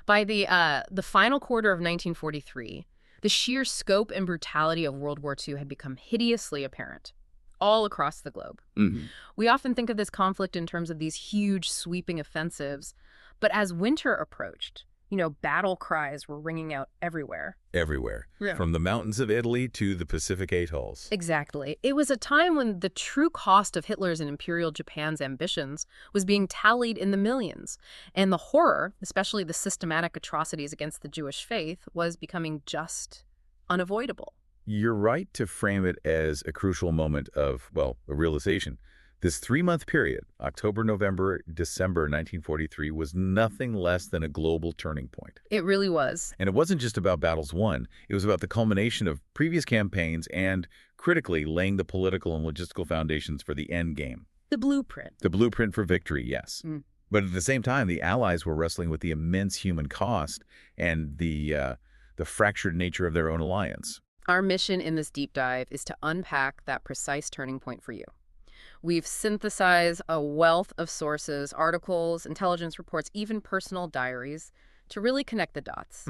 By the final quarter of 1943, the sheer scope and brutality of World War II had become hideously apparent all across the globe. We often think of this conflict in terms of these huge, sweeping offensives, but as winter approached, battle cries were ringing out everywhere. Everywhere. Yeah. From the mountains of Italy to the Pacific atolls. Exactly. It was a time when the true cost of Hitler's and Imperial Japan's ambitions was being tallied in the millions, and the horror, especially the systematic atrocities against the Jewish faith, was becoming just unavoidable. You're right to frame it as a crucial moment of, well, a realization. This 3-month period, October, November, December 1943, was nothing less than a global turning point. It really was. And it wasn't just about battles won. It was about the culmination of previous campaigns and, critically, laying the political and logistical foundations for the end game. The blueprint. The blueprint for victory, yes. But at the same time, the Allies were wrestling with the immense human cost and the fractured nature of their own alliance. Our mission in this deep dive is to unpack that precise turning point for you. We've synthesized a wealth of sources, articles, intelligence reports, even personal diaries, to really connect the dots.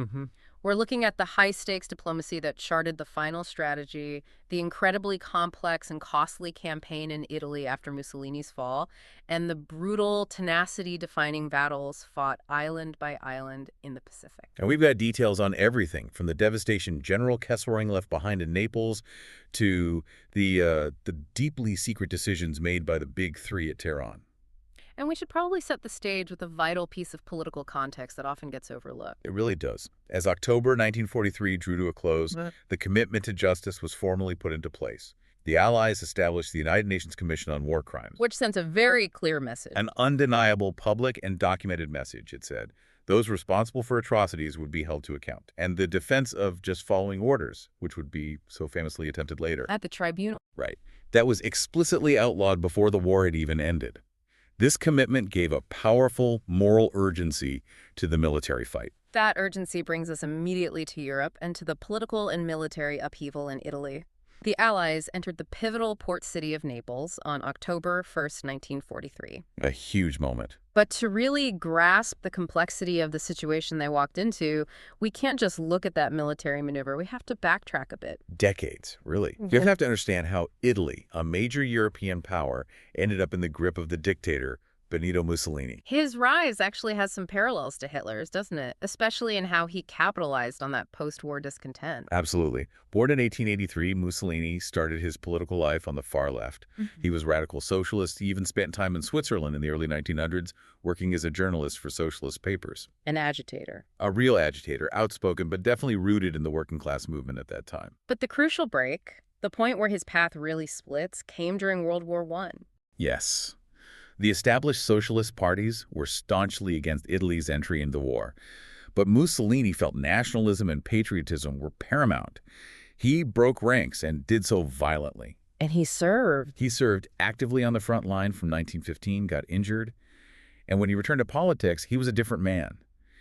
We're looking at the high-stakes diplomacy that charted the final strategy, the incredibly complex and costly campaign in Italy after Mussolini's fall, and the brutal, tenacity-defining battles fought island by island in the Pacific. And we've got details on everything, from the devastation General Kesselring left behind in Naples to the deeply secret decisions made by the Big Three at Tehran. And we should probably set the stage with a vital piece of political context that often gets overlooked. It really does. As October 1943 drew to a close, the commitment to justice was formally put into place. The Allies established the United Nations Commission on War Crimes. Which sends a very clear message. An undeniable public and documented message, it said. Those responsible for atrocities would be held to account. And the defense of just following orders, which would be so famously attempted later. At the tribunal. Right. That was explicitly outlawed before the war had even ended. This commitment gave a powerful moral urgency to the military fight. That urgency brings us immediately to Europe and to the political and military upheaval in Italy. The Allies entered the pivotal port city of Naples on October 1st, 1943. A huge moment. But to really grasp the complexity of the situation they walked into, we can't just look at that military maneuver. We have to backtrack a bit. Decades, really. You have to understand how Italy, a major European power, ended up in the grip of the dictator, Benito Mussolini. His rise actually has some parallels to Hitler's, doesn't it? Especially in how he capitalized on that post-war discontent. Absolutely. Born in 1883, Mussolini started his political life on the far left. He was radical socialist. He even spent time in Switzerland in the early 1900s, working as a journalist for socialist papers. An agitator. A real agitator, outspoken, but definitely rooted in the working class movement at that time. But the crucial break, the point where his path really splits, came during World War I. Yes. The established socialist parties were staunchly against Italy's entry into the war. But Mussolini felt nationalism and patriotism were paramount. He broke ranks and did so violently. And he served. He served actively on the front line from 1915, got injured. And when he returned to politics, he was a different man.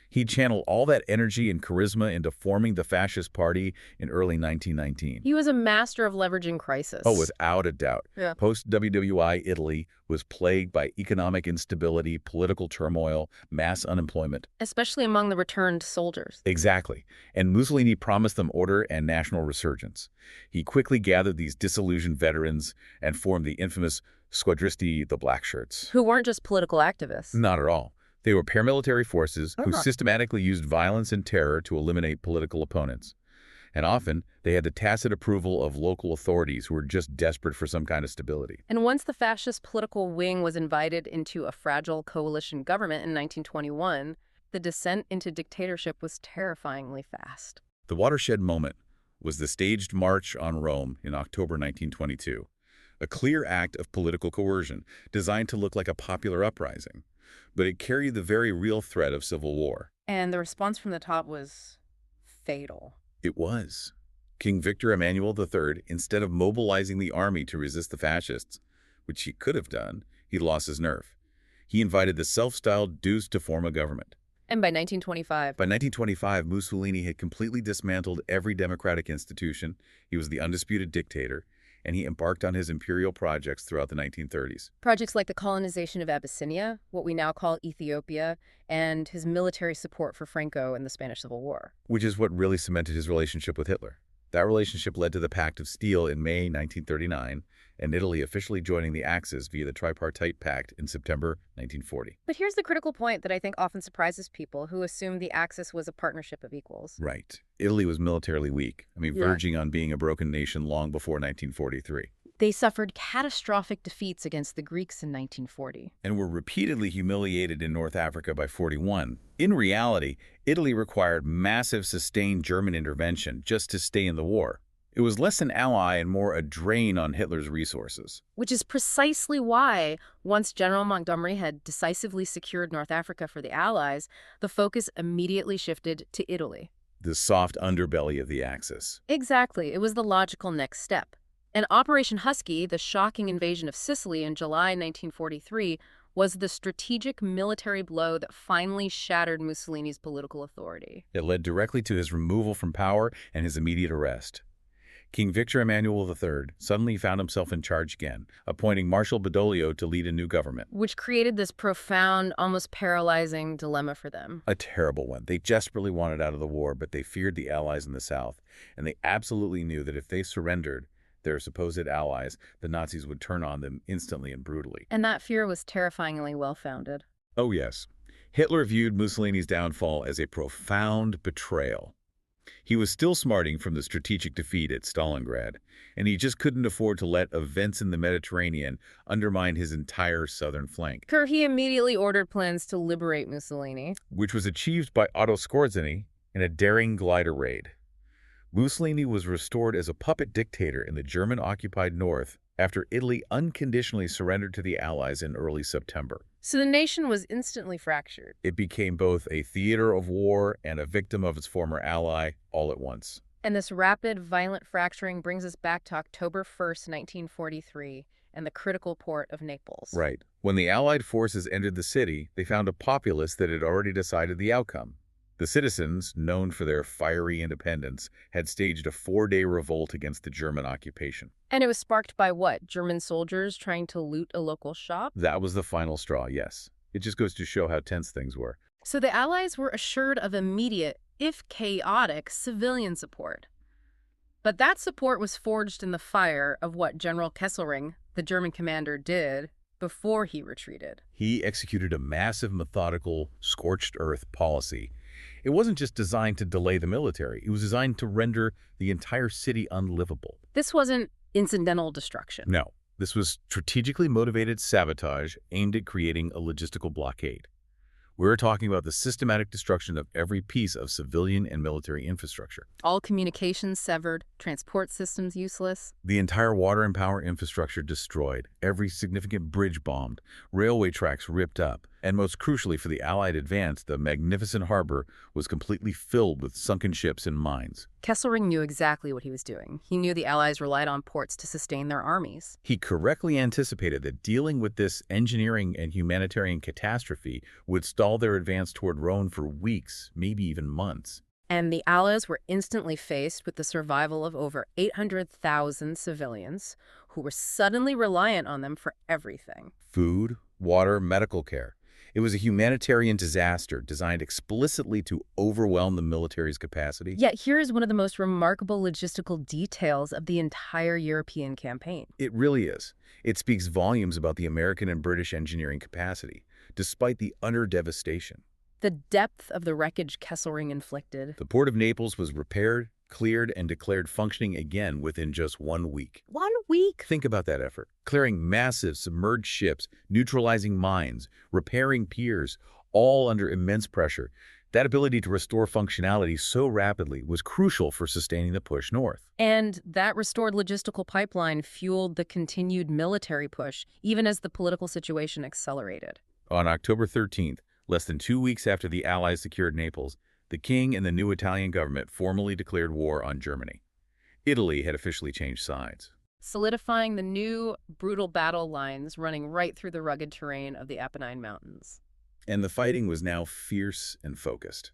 He channeled all that energy and charisma into forming the fascist party in early 1919. He was a master of leveraging crisis. Oh, without a doubt. Yeah. Post-WWII Italy was plagued by economic instability, political turmoil, mass unemployment. Especially among the returned soldiers. Exactly. And Mussolini promised them order and national resurgence. He quickly gathered these disillusioned veterans and formed the infamous scorched-earth, the Black Shirts. Who weren't just political activists. Not at all. They were paramilitary forces who systematically used violence and terror to eliminate political opponents. And often, they had the tacit approval of local authorities who were just desperate for some kind of stability. And once the fascist political wing was invited into a fragile coalition government in 1921, the descent into dictatorship was terrifyingly fast. The watershed moment was the staged march on Rome in October 1922, a clear act of political coercion designed to look like a popular uprising. But it carried the very real threat of civil war. And the response from the top was fatal. It was. King Victor Emmanuel III, instead of mobilizing the army to resist the fascists, which he could have done, he lost his nerve. He invited the self-styled Deuce to form a government. And by 1925? By 1925, Mussolini had completely dismantled every democratic institution. He was the undisputed dictator. and he embarked on his imperial projects throughout the 1930s. Projects like the colonization of Abyssinia, what we now call Ethiopia, and his military support for Franco in the Spanish Civil War. Which is what really cemented his relationship with Hitler. That relationship led to the Pact of Steel in May 1939, and Italy officially joining the Axis via the Tripartite Pact in September 1940. But here's the critical point that I think often surprises people who assume the Axis was a partnership of equals. Right. Italy was militarily weak. Verging on being a broken nation long before 1943. They suffered catastrophic defeats against the Greeks in 1940. And were repeatedly humiliated in North Africa by 41. In reality, Italy required massive sustained German intervention just to stay in the war. It was less an ally and more a drain on Hitler's resources. Which is precisely why, once General Montgomery had decisively secured North Africa for the Allies, the focus immediately shifted to Italy. The soft underbelly of the Axis. Exactly. It was the logical next step. And Operation Husky, the shocking invasion of Sicily in July 1943, was the strategic military blow that finally shattered Mussolini's political authority. It led directly to his removal from power and his immediate arrest. King Victor Emmanuel III suddenly found himself in charge again, appointing Marshal Badoglio to lead a new government. Which created this profound, almost paralyzing dilemma for them. A terrible one. They desperately wanted out of the war, but they feared the Allies in the South, and they absolutely knew that if they surrendered, their supposed allies, the Nazis would turn on them instantly and brutally. And that fear was terrifyingly well-founded. Oh yes. Hitler viewed Mussolini's downfall as a profound betrayal. He was still smarting from the strategic defeat at Stalingrad, and he just couldn't afford to let events in the Mediterranean undermine his entire southern flank. He immediately ordered plans to liberate Mussolini, which was achieved by Otto Skorzeny in a daring glider raid. Mussolini was restored as a puppet dictator in the German-occupied North after Italy unconditionally surrendered to the Allies in early September. So the nation was instantly fractured. It became both a theater of war and a victim of its former ally all at once. And this rapid, violent fracturing brings us back to October 1st, 1943, and the critical port of Naples. Right. When the Allied forces entered the city, they found a populace that had already decided the outcome. The citizens, known for their fiery independence, had staged a 4-day revolt against the German occupation. And it was sparked by what? German soldiers trying to loot a local shop? That was the final straw, yes. It just goes to show how tense things were. So the Allies were assured of immediate, if chaotic, civilian support. But that support was forged in the fire of what General Kesselring, the German commander, did before he retreated. He executed a massive, methodical, scorched-earth policy. It wasn't just designed to delay the military. It was designed to render the entire city unlivable. This wasn't incidental destruction. No, this was strategically motivated sabotage aimed at creating a logistical blockade. We're talking about the systematic destruction of every piece of civilian and military infrastructure. All communications severed, transport systems useless. The entire water and power infrastructure destroyed, every significant bridge bombed, railway tracks ripped up, and most crucially for the Allied advance, the magnificent harbor was completely filled with sunken ships and mines. Kesselring knew exactly what he was doing. He knew the Allies relied on ports to sustain their armies. He correctly anticipated that dealing with this engineering and humanitarian catastrophe would stall their advance toward Rome for weeks, maybe even months. And the Allies were instantly faced with the survival of over 800,000 civilians who were suddenly reliant on them for everything. Food, water, medical care. It was a humanitarian disaster designed explicitly to overwhelm the military's capacity. Yet here is one of the most remarkable logistical details of the entire European campaign. It really is. It speaks volumes about the American and British engineering capacity, despite the utter devastation. The depth of the wreckage Kesselring inflicted. The port of Naples was repaired, cleared, and declared functioning again within just 1 week. 1 week? Think about that effort. Clearing massive submerged ships, neutralizing mines, repairing piers, all under immense pressure. That ability to restore functionality so rapidly was crucial for sustaining the push north. And that restored logistical pipeline fueled the continued military push, even as the political situation accelerated. On October 13th, less than 2 weeks after the Allies secured Naples, the king and the new Italian government formally declared war on Germany. Italy had officially changed sides, solidifying the new, brutal battle lines running right through the rugged terrain of the Apennine Mountains. And the fighting was now fierce and focused.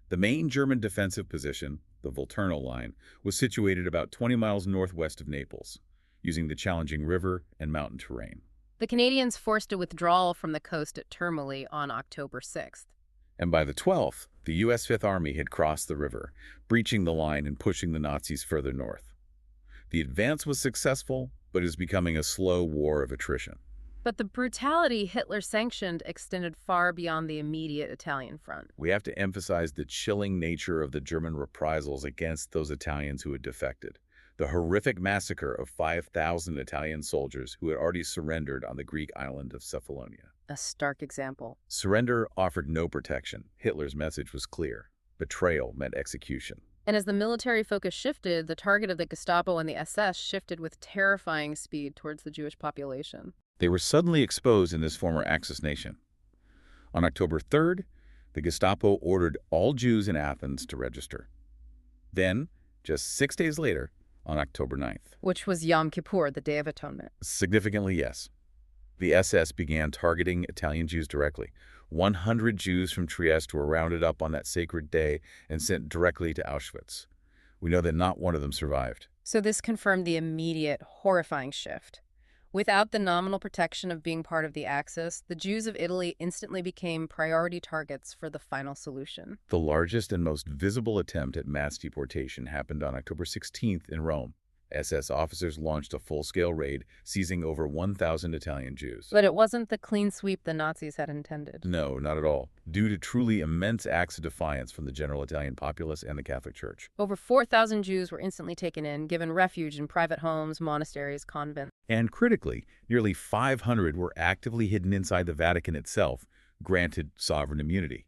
The main German defensive position, the Volturno Line, was situated about 20 miles northwest of Naples. using the challenging river and mountain terrain. The Canadians forced a withdrawal from the coast at Termoli on October 6th. And by the 12th, the U.S. Fifth Army had crossed the river, breaching the line and pushing the Nazis further north. The advance was successful, but is becoming a slow war of attrition. But the brutality Hitler sanctioned extended far beyond the immediate Italian front. We have to emphasize the chilling nature of the German reprisals against those Italians who had defected. The horrific massacre of 5,000 Italian soldiers who had already surrendered on the Greek island of Cephalonia. A stark example. Surrender offered no protection. Hitler's message was clear. Betrayal meant execution. And as the military focus shifted, the target of the Gestapo and the SS shifted with terrifying speed towards the Jewish population. They were suddenly exposed in this former Axis nation. On October 3rd, the Gestapo ordered all Jews in Athens to register. Then, just 6 days later, on October 9th. Which was Yom Kippur, the Day of Atonement. Significantly, yes. The SS began targeting Italian Jews directly. 100 Jews from Trieste were rounded up on that sacred day and sent directly to Auschwitz. We know that not one of them survived. So this confirmed the immediate, horrifying shift. Without the nominal protection of being part of the Axis, the Jews of Italy instantly became priority targets for the final solution. The largest and most visible attempt at mass deportation happened on October 16th in Rome. SS officers launched a full-scale raid, seizing over 1,000 Italian Jews. But it wasn't the clean sweep the Nazis had intended. No, not at all. Due to truly immense acts of defiance from the general Italian populace and the Catholic Church. Over 4,000 Jews were instantly taken in, given refuge in private homes, monasteries, convents. And critically, nearly 500 were actively hidden inside the Vatican itself, granted sovereign immunity.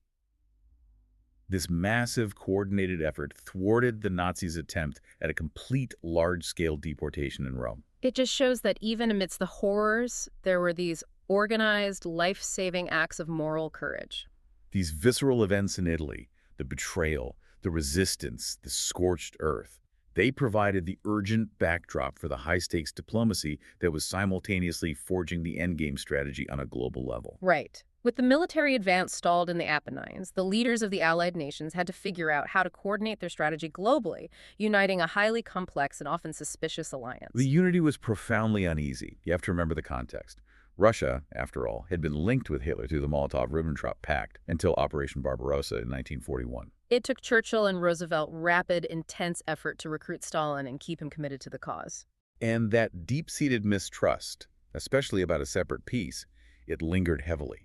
This massive, coordinated effort thwarted the Nazis' attempt at a complete, large-scale deportation in Rome. It just shows that even amidst the horrors, there were these organized, life-saving acts of moral courage. These visceral events in Italy, the betrayal, the resistance, the scorched earth, they provided the urgent backdrop for the high-stakes diplomacy that was simultaneously forging the endgame strategy on a global level. Right. With the military advance stalled in the Apennines, the leaders of the Allied nations had to figure out how to coordinate their strategy globally, uniting a highly complex and often suspicious alliance. The unity was profoundly uneasy. You have to remember the context. Russia, after all, had been linked with Hitler through the Molotov-Ribbentrop Pact until Operation Barbarossa in 1941. It took Churchill and Roosevelt rapid, intense effort to recruit Stalin and keep him committed to the cause. And that deep-seated mistrust, especially about a separate peace, it lingered heavily.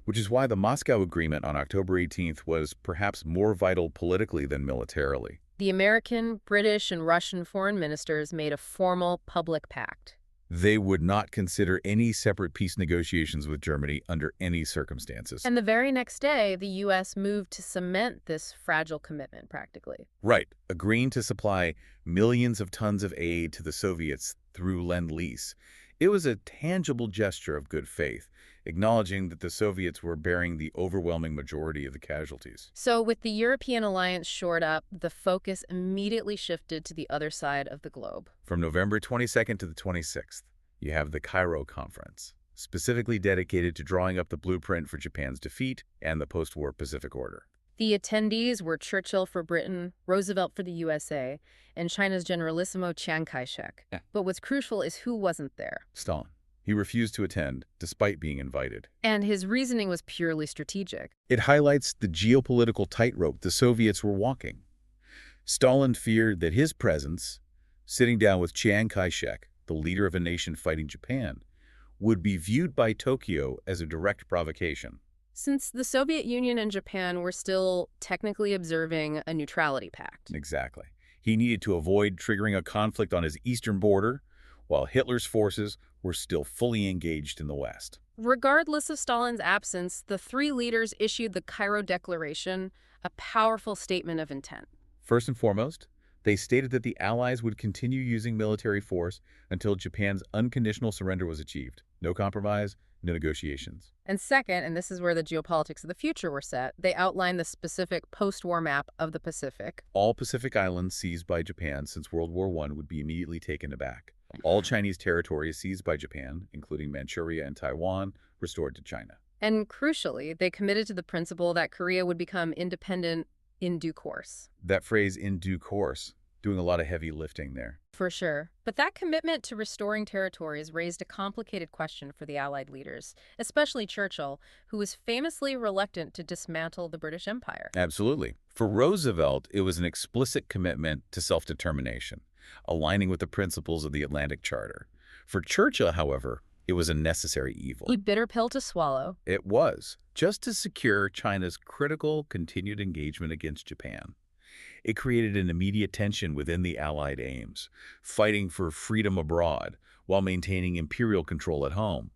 Which is why the Moscow Agreement on October 18th was perhaps more vital politically than militarily. The American, British, and Russian foreign ministers made a formal public pact. They would not consider any separate peace negotiations with Germany under any circumstances. And the very next day, the U.S. moved to cement this fragile commitment, practically. Right, agreeing to supply millions of tons of aid to the Soviets through Lend-Lease. It was a tangible gesture of good faith, acknowledging that the Soviets were bearing the overwhelming majority of the casualties. So with the European alliance shored up, the focus immediately shifted to the other side of the globe. From November 22nd to the 26th, you have the Cairo Conference, specifically dedicated to drawing up the blueprint for Japan's defeat and the post-war Pacific Order. The attendees were Churchill for Britain, Roosevelt for the USA, and China's Generalissimo Chiang Kai-shek. Yeah. But what's crucial is who wasn't there. Stalin. He refused to attend, despite being invited. And his reasoning was purely strategic. It highlights the geopolitical tightrope the Soviets were walking. Stalin feared that his presence, sitting down with Chiang Kai-shek, the leader of a nation fighting Japan, would be viewed by Tokyo as a direct provocation. Since the Soviet Union and Japan were still technically observing a neutrality pact. Exactly. He needed to avoid triggering a conflict on his eastern border, while Hitler's forces were still fully engaged in the West. Regardless of Stalin's absence, the three leaders issued the Cairo Declaration, a powerful statement of intent. First and foremost, they stated that the Allies would continue using military force until Japan's unconditional surrender was achieved. No compromise, no negotiations. And second, and this is where the geopolitics of the future were set, they outlined the specific post-war map of the Pacific. All Pacific islands seized by Japan since World War I would be immediately taken back. All Chinese territories seized by Japan, including Manchuria and Taiwan, restored to China. And crucially, they committed to the principle that Korea would become independent in due course. That phrase, in due course, doing a lot of heavy lifting there. For sure. But that commitment to restoring territories raised a complicated question for the Allied leaders, especially Churchill, who was famously reluctant to dismantle the British Empire. Absolutely. For Roosevelt, it was an explicit commitment to self-determination, aligning with the principles of the Atlantic Charter. For Churchill, however, it was a necessary evil. A bitter pill to swallow. It was, just to secure China's critical continued engagement against Japan. It created an immediate tension within the Allied aims, fighting for freedom abroad while maintaining imperial control at home.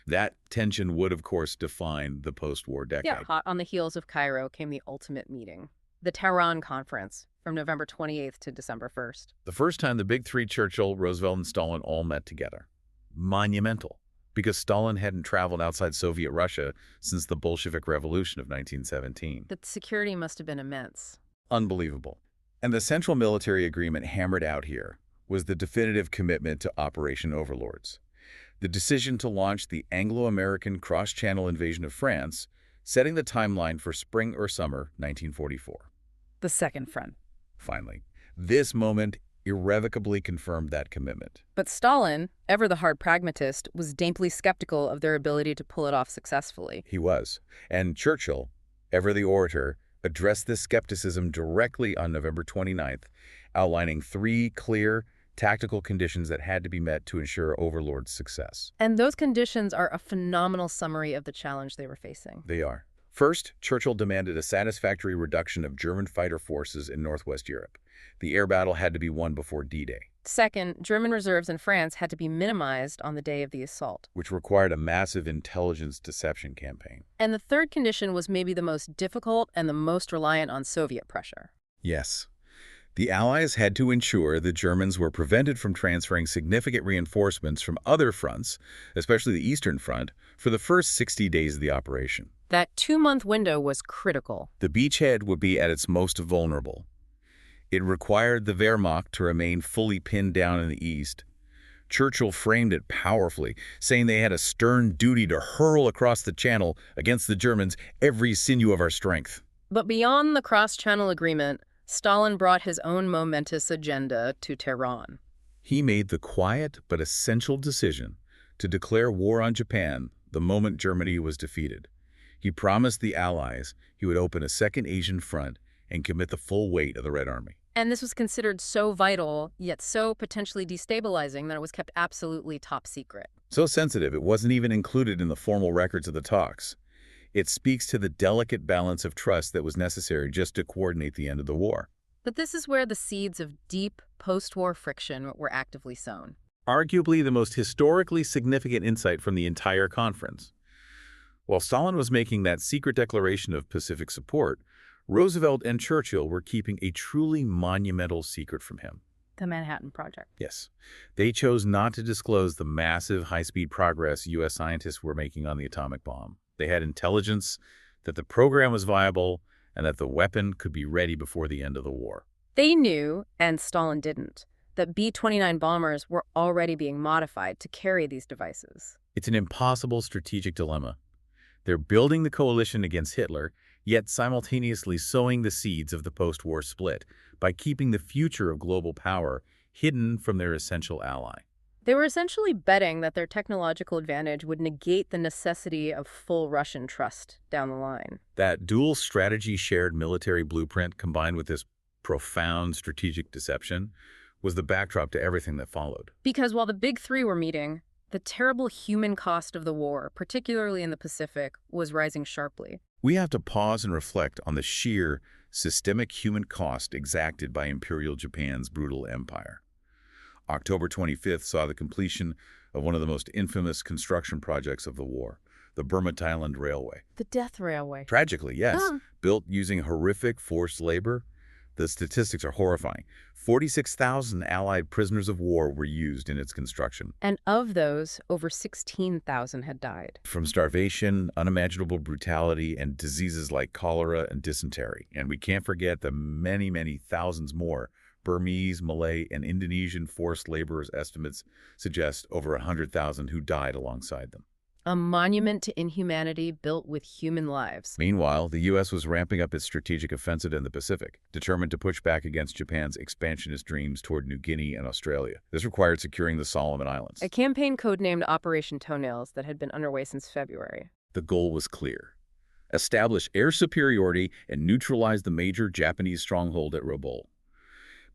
That tension would, of course, define the post-war decade. Yeah, hot on the heels of Cairo came the ultimate meeting, the Tehran Conference, from November 28th to December 1st. The first time the big three, Churchill, Roosevelt, and Stalin, all met together. Monumental, because Stalin hadn't traveled outside Soviet Russia since the Bolshevik Revolution of 1917. The security must have been immense. Unbelievable. And the central military agreement hammered out here was the definitive commitment to Operation Overlords. The decision to launch the Anglo-American cross-channel invasion of France, setting the timeline for spring or summer 1944. The Second Front. Finally, this moment irrevocably confirmed that commitment. But Stalin, ever the hard pragmatist, was deeply skeptical of their ability to pull it off successfully. He was. And Churchill, ever the orator, addressed this skepticism directly on November 29th, outlining 3 clear, tactical conditions that had to be met to ensure Overlord's success. And those conditions are a phenomenal summary of the challenge they were facing. They are. First, Churchill demanded a satisfactory reduction of German fighter forces in Northwest Europe. The air battle had to be won before D-Day. Second, German reserves in France had to be minimized on the day of the assault, which required a massive intelligence deception campaign. And the third condition was maybe the most difficult and the most reliant on Soviet pressure. Yes. The Allies had to ensure the Germans were prevented from transferring significant reinforcements from other fronts, especially the Eastern Front, for the first 60 days of the operation. That 2-month window was critical. The beachhead would be at its most vulnerable. It required the Wehrmacht to remain fully pinned down in the east. Churchill framed it powerfully, saying they had a stern duty to hurl across the channel against the Germans every sinew of our strength. But beyond the cross-channel agreement, Stalin brought his own momentous agenda to Tehran. He made the quiet but essential decision to declare war on Japan the moment Germany was defeated. He promised the Allies he would open a second Asian front and commit the full weight of the Red Army. And this was considered so vital, yet so potentially destabilizing that it was kept absolutely top secret. So sensitive, it wasn't even included in the formal records of the talks. It speaks to the delicate balance of trust that was necessary just to coordinate the end of the war. But this is where the seeds of deep post-war friction were actively sown. Arguably the most historically significant insight from the entire conference. While Stalin was making that secret declaration of Pacific support, Roosevelt and Churchill were keeping a truly monumental secret from him. The Manhattan Project. Yes. They chose not to disclose the massive high-speed progress U.S. scientists were making on the atomic bomb. They had intelligence that the program was viable and that the weapon could be ready before the end of the war. They knew, and Stalin didn't, that B-29 bombers were already being modified to carry these devices. It's an impossible strategic dilemma. They're building the coalition against Hitler, yet simultaneously sowing the seeds of the post-war split by keeping the future of global power hidden from their essential ally. They were essentially betting that their technological advantage would negate the necessity of full Russian trust down the line. That dual strategy shared military blueprint combined with this profound strategic deception was the backdrop to everything that followed. Because while the big three were meeting, the terrible human cost of the war, particularly in the Pacific, was rising sharply. We have to pause and reflect on the sheer, systemic human cost exacted by Imperial Japan's brutal empire. October 25th saw the completion of one of the most infamous construction projects of the war, the Burma-Thailand Railway. The Death Railway. Tragically, yes. Built using horrific forced labor. The statistics are horrifying. 46,000 Allied prisoners of war were used in its construction. And of those, over 16,000 had died. From starvation, unimaginable brutality, and diseases like cholera and dysentery. And we can't forget the many, many thousands more Burmese, Malay, and Indonesian forced laborers. Estimates suggest over 100,000 who died alongside them. A monument to inhumanity built with human lives. Meanwhile, the U.S. was ramping up its strategic offensive in the Pacific, determined to push back against Japan's expansionist dreams toward New Guinea and Australia. This required securing the Solomon Islands. A campaign codenamed Operation Toenails that had been underway since February. The goal was clear: establish air superiority and neutralize the major Japanese stronghold at Rabaul.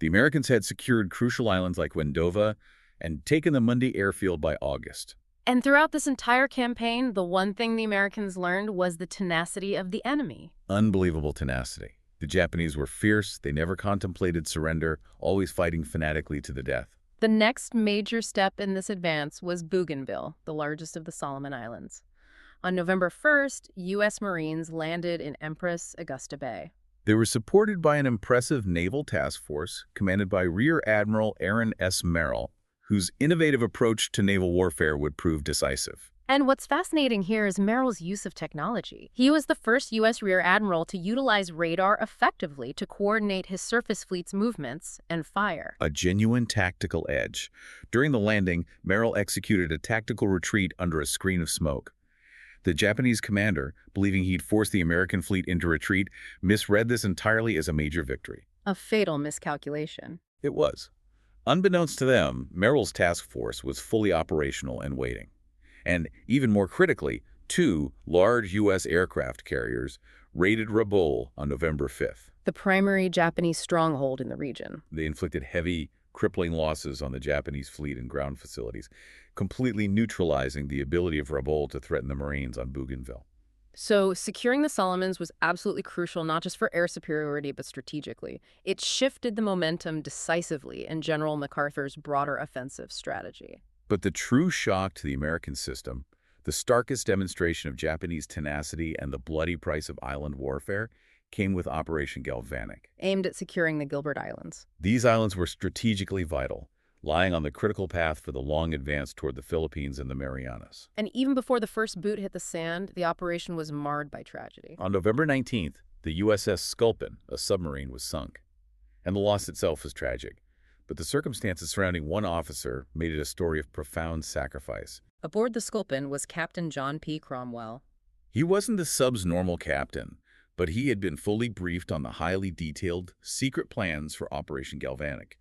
The Americans had secured crucial islands like Wendover and taken the Mundy airfield by August. And throughout this entire campaign, the one thing the Americans learned was the tenacity of the enemy. Unbelievable tenacity. The Japanese were fierce, they never contemplated surrender, always fighting fanatically to the death. The next major step in this advance was Bougainville, the largest of the Solomon Islands. On November 1st, U.S. Marines landed in Empress Augusta Bay. They were supported by an impressive naval task force commanded by Rear Admiral Aaron S. Merrill, whose innovative approach to naval warfare would prove decisive. And what's fascinating here is Merrill's use of technology. He was the first U.S. Rear Admiral to utilize radar effectively to coordinate his surface fleet's movements and fire. A genuine tactical edge. During the landing, Merrill executed a tactical retreat under a screen of smoke. The Japanese commander, believing he'd forced the American fleet into retreat, misread this entirely as a major victory. A fatal miscalculation. It was. Unbeknownst to them, Merrill's task force was fully operational and waiting. And even more critically, 2 large U.S. aircraft carriers raided Rabaul on November 5th. The primary Japanese stronghold in the region. They inflicted heavy, crippling losses on the Japanese fleet and ground facilities, completely neutralizing the ability of Rabaul to threaten the Marines on Bougainville. So securing the Solomons was absolutely crucial, not just for air superiority, but strategically. It shifted the momentum decisively in General MacArthur's broader offensive strategy. But the true shock to the American system, the starkest demonstration of Japanese tenacity and the bloody price of island warfare, came with Operation Galvanic. Aimed at securing the Gilbert Islands. These islands were strategically vital, lying on the critical path for the long advance toward the Philippines and the Marianas. And even before the first boot hit the sand, the operation was marred by tragedy. On November 19th, the USS Sculpin, a submarine, was sunk. And the loss itself was tragic. But the circumstances surrounding one officer made it a story of profound sacrifice. Aboard the Sculpin was Captain John P. Cromwell. He wasn't the sub's normal captain, but he had been fully briefed on the highly detailed, secret plans for Operation Galvanic.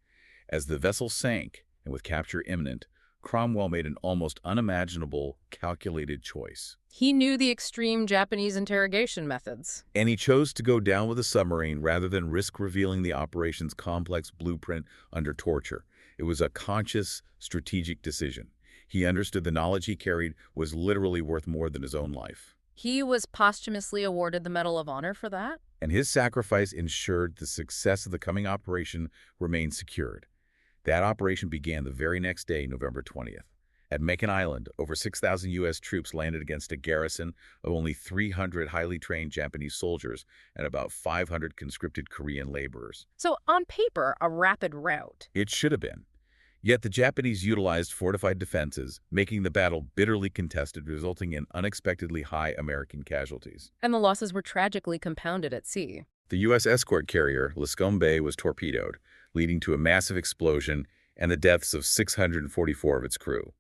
As the vessel sank, and with capture imminent, Cromwell made an almost unimaginable, calculated choice. He knew the extreme Japanese interrogation methods. And he chose to go down with a submarine rather than risk revealing the operation's complex blueprint under torture. It was a conscious, strategic decision. He understood the knowledge he carried was literally worth more than his own life. He was posthumously awarded the Medal of Honor for that. And his sacrifice ensured the success of the coming operation remained secured. That operation began the very next day, November 20th. At Makin Island, over 6,000 U.S. troops landed against a garrison of only 300 highly trained Japanese soldiers and about 500 conscripted Korean laborers. So, on paper, a rapid rout. It should have been. Yet the Japanese utilized fortified defenses, making the battle bitterly contested, resulting in unexpectedly high American casualties. And the losses were tragically compounded at sea. The U.S. escort carrier, Lscombe, was torpedoed, leading to a massive explosion and the deaths of 644 of its crew.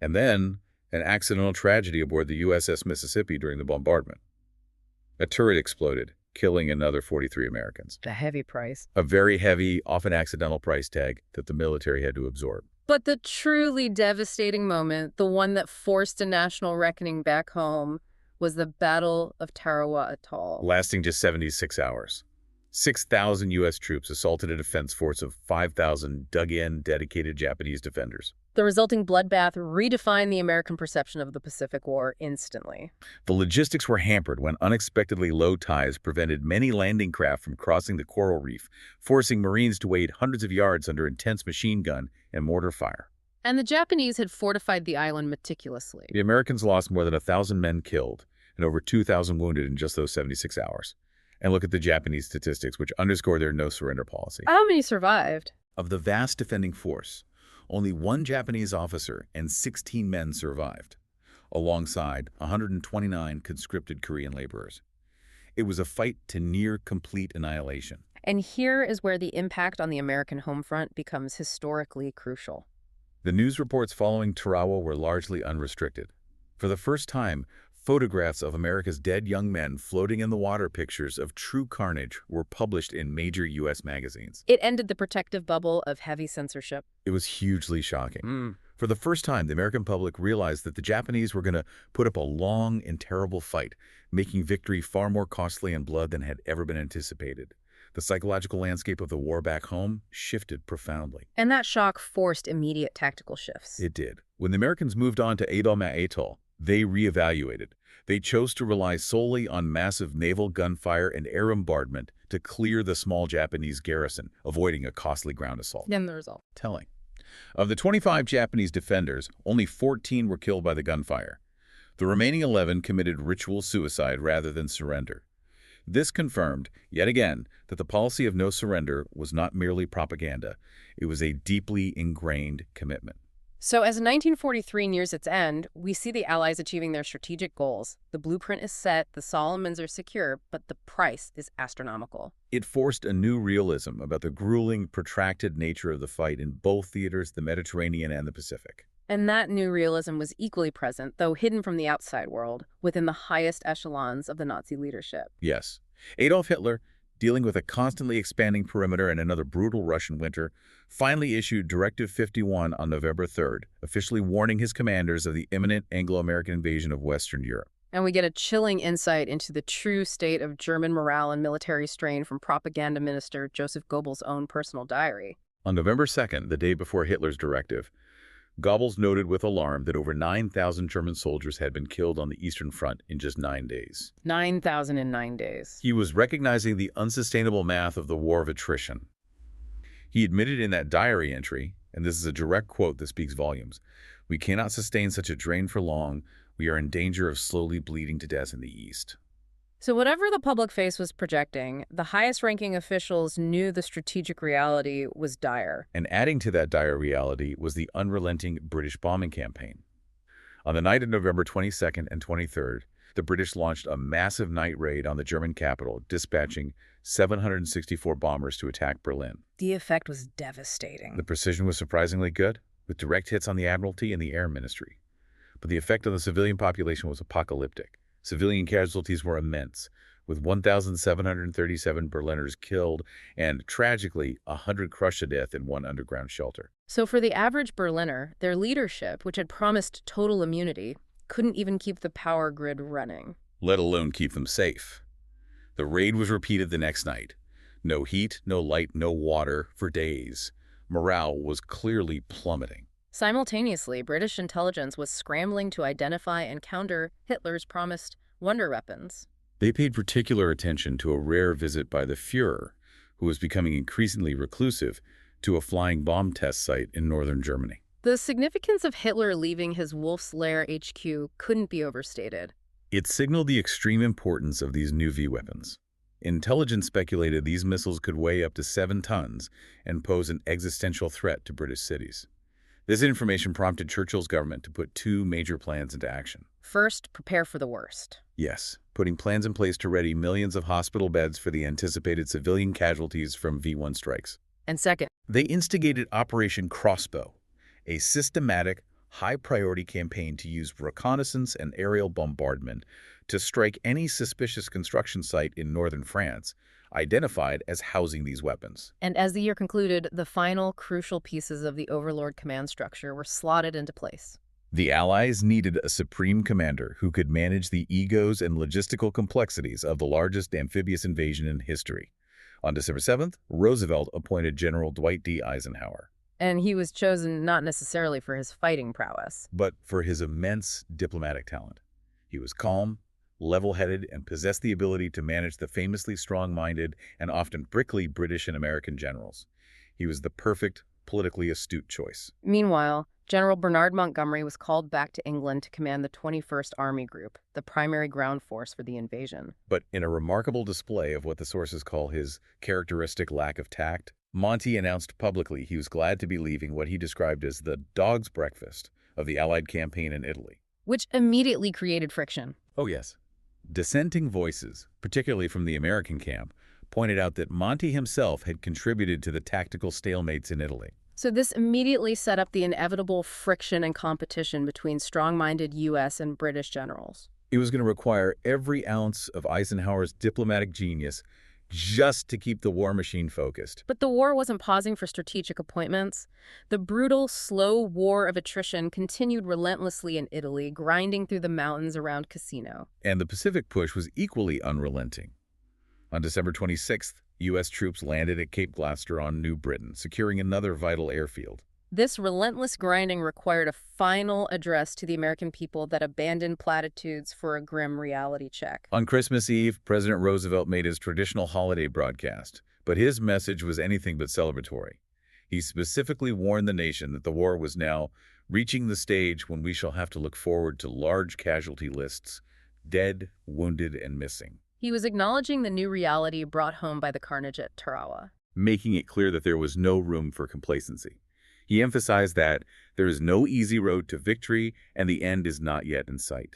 And then, an accidental tragedy aboard the USS Mississippi during the bombardment. A turret exploded, killing another 43 Americans. The heavy price. A very heavy, often accidental price tag that the military had to absorb. But the truly devastating moment, the one that forced a national reckoning back home, was the Battle of Tarawa Atoll. Lasting just 76 hours. 6,000 U.S. troops assaulted a defense force of 5,000 dug-in, dedicated Japanese defenders. The resulting bloodbath redefined the American perception of the Pacific War instantly. The logistics were hampered when unexpectedly low tides prevented many landing craft from crossing the coral reef, forcing Marines to wade hundreds of yards under intense machine gun and mortar fire. And the Japanese had fortified the island meticulously. The Americans lost more than 1,000 men killed and over 2,000 wounded in just those 76 hours. And look at the Japanese statistics, which underscore their no-surrender policy. How many survived? Of the vast defending force, only 1 Japanese officer and 16 men survived, alongside 129 conscripted Korean laborers. It was a fight to near complete annihilation. And here is where the impact on the American home front becomes historically crucial. The news reports following Tarawa were largely unrestricted. For the first time, photographs of America's dead young men floating in the water, pictures of true carnage, were published in major U.S. magazines. It ended the protective bubble of heavy censorship. It was hugely shocking. Mm. For the first time, the American public realized that the Japanese were going to put up a long and terrible fight, making victory far more costly in blood than had ever been anticipated. The psychological landscape of the war back home shifted profoundly. And that shock forced immediate tactical shifts. It did. When the Americans moved on to Adolma Atoll, they reevaluated. They chose to rely solely on massive naval gunfire and air bombardment to clear the small Japanese garrison, avoiding a costly ground assault. Then the result. Telling. Of the 25 Japanese defenders, only 14 were killed by the gunfire. The remaining 11 committed ritual suicide rather than surrender. This confirmed, yet again, that the policy of no surrender was not merely propaganda. It was a deeply ingrained commitment. So as 1943 nears its end, we see the Allies achieving their strategic goals. The blueprint is set, the Solomons are secure, but the price is astronomical. It forced a new realism about the grueling, protracted nature of the fight in both theaters, the Mediterranean and the Pacific. And that new realism was equally present, though hidden from the outside world, within the highest echelons of the Nazi leadership. Yes. Adolf Hitler, dealing with a constantly expanding perimeter and another brutal Russian winter, finally issued Directive 51 on November 3rd, officially warning his commanders of the imminent Anglo-American invasion of Western Europe. And we get a chilling insight into the true state of German morale and military strain from propaganda minister Joseph Goebbels' own personal diary. On November 2nd, the day before Hitler's directive, Goebbels noted with alarm that over 9,000 German soldiers had been killed on the Eastern Front in just 9 days. 9,000 in 9 days. He was recognizing the unsustainable math of the war of attrition. He admitted in that diary entry, and this is a direct quote that speaks volumes, "We cannot sustain such a drain for long. We are in danger of slowly bleeding to death in the East." So whatever the public face was projecting, the highest-ranking officials knew the strategic reality was dire. And adding to that dire reality was the unrelenting British bombing campaign. On the night of November 22nd and 23rd, the British launched a massive night raid on the German capital, dispatching 764 bombers to attack Berlin. The effect was devastating. The precision was surprisingly good, with direct hits on the Admiralty and the Air Ministry. But the effect on the civilian population was apocalyptic. Civilian casualties were immense, with 1,737 Berliners killed and, tragically, 100 crushed to death in one underground shelter. So for the average Berliner, their leadership, which had promised total immunity, couldn't even keep the power grid running. Let alone keep them safe. The raid was repeated the next night. No heat, no light, no water for days. Morale was clearly plummeting. Simultaneously, British intelligence was scrambling to identify and counter Hitler's promised wonder weapons. They paid particular attention to a rare visit by the Führer, who was becoming increasingly reclusive, to a flying bomb test site in northern Germany. The significance of Hitler leaving his Wolf's Lair HQ couldn't be overstated. It signaled the extreme importance of these new V-weapons. Intelligence speculated these missiles could weigh up to 7 tons and pose an existential threat to British cities. This information prompted Churchill's government to put 2 major plans into action. First, prepare for the worst. Yes, putting plans in place to ready millions of hospital beds for the anticipated civilian casualties from V-1 strikes. And second, They instigated Operation Crossbow, a systematic, high-priority campaign to use reconnaissance and aerial bombardment to strike any suspicious construction site in northern France, identified as housing these weapons. and as the year concluded, the final crucial pieces of the Overlord command structure were slotted into place. The Allies needed a supreme commander who could manage the egos and logistical complexities of the largest amphibious invasion in history. On December 7th, Roosevelt appointed General Dwight D. Eisenhower, And he was chosen not necessarily for his fighting prowess. but for his immense diplomatic talent. He was calm, level-headed, and possessed the ability to manage the famously strong-minded and often prickly British and American generals. He was the perfect, politically astute choice. Meanwhile, General Bernard Montgomery was called back to England to command the 21st Army Group, the primary ground force for the invasion. But in a remarkable display of what the sources call his characteristic lack of tact, Monty announced publicly he was glad to be leaving what he described as the dog's breakfast of the Allied campaign in Italy. Which immediately created friction. Oh, yes. Dissenting voices, particularly from the American camp, pointed out that Monty himself had contributed to the tactical stalemates in Italy. So this immediately set up the inevitable friction and competition between strong-minded U.S. and British generals. It was going to require every ounce of Eisenhower's diplomatic genius just to keep the war machine focused. But the war wasn't pausing for strategic appointments. The brutal, slow war of attrition continued relentlessly in Italy, grinding through the mountains around Cassino. And the Pacific push was equally unrelenting. On December 26th, U.S. troops landed at Cape Gloucester on New Britain, securing another vital airfield. This relentless grinding required a final address to the American people that abandoned platitudes for a grim reality check. On Christmas Eve, President Roosevelt made his traditional holiday broadcast, but his message was anything but celebratory. He specifically warned the nation that the war was now reaching the stage when we shall have to look forward to large casualty lists, dead, wounded, and missing, He was acknowledging the new reality brought home by the carnage at Tarawa. making it clear that there was no room for complacency. He emphasized that there is no easy road to victory and the end is not yet in sight.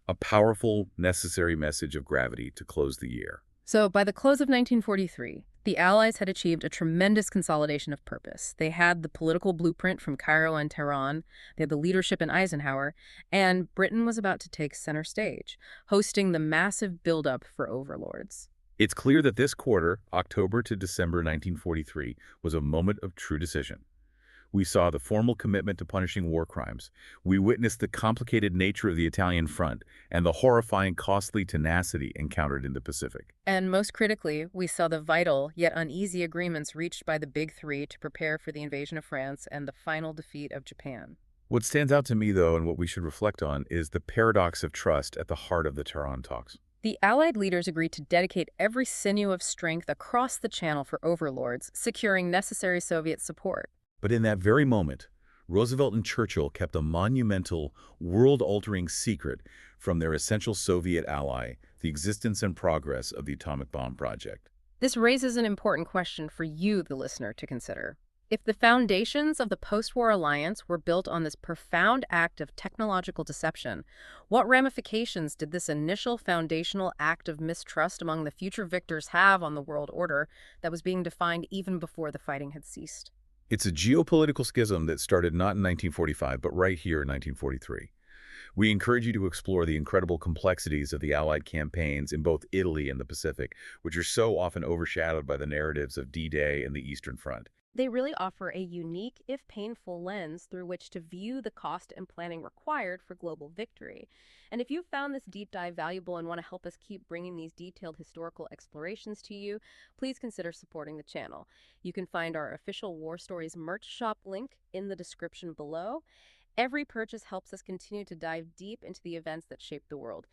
A powerful, necessary message of gravity to close the year. So, by the close of 1943, the Allies had achieved a tremendous consolidation of purpose. They had the political blueprint from Cairo and Tehran, they had the leadership in Eisenhower, and Britain was about to take center stage, hosting the massive buildup for overlords. It's clear that this quarter, October to December 1943, was a moment of true decision. We saw the formal commitment to punishing war crimes. We witnessed the complicated nature of the Italian front and the horrifying, costly tenacity encountered in the Pacific. And most critically, we saw the vital yet uneasy agreements reached by the Big Three to prepare for the invasion of France and the final defeat of Japan. What stands out to me, though, and what we should reflect on, is the paradox of trust at the heart of the Tehran talks. The Allied leaders agreed to dedicate every sinew of strength across the channel for overlords, securing necessary Soviet support. But in that very moment, Roosevelt and Churchill kept a monumental, world-altering secret from their essential Soviet ally, the existence and progress of the atomic bomb project. This raises an important question for you, the listener, to consider. If the foundations of the post-war alliance were built on this profound act of technological deception, what ramifications did this initial foundational act of mistrust among the future victors have on the world order that was being defined even before the fighting had ceased? It's a geopolitical schism that started not in 1945, but right here in 1943. We encourage you to explore the incredible complexities of the Allied campaigns in both Italy and the Pacific, which are so often overshadowed by the narratives of D-Day and the Eastern Front. They really offer a unique, if painful, lens through which to view the cost and planning required for global victory. And if you found this deep dive valuable and want to help us keep bringing these detailed historical explorations to you, please consider supporting the channel. You can find our official War Stories merch shop link in the description below. Every purchase helps us continue to dive deep into the events that shaped the world.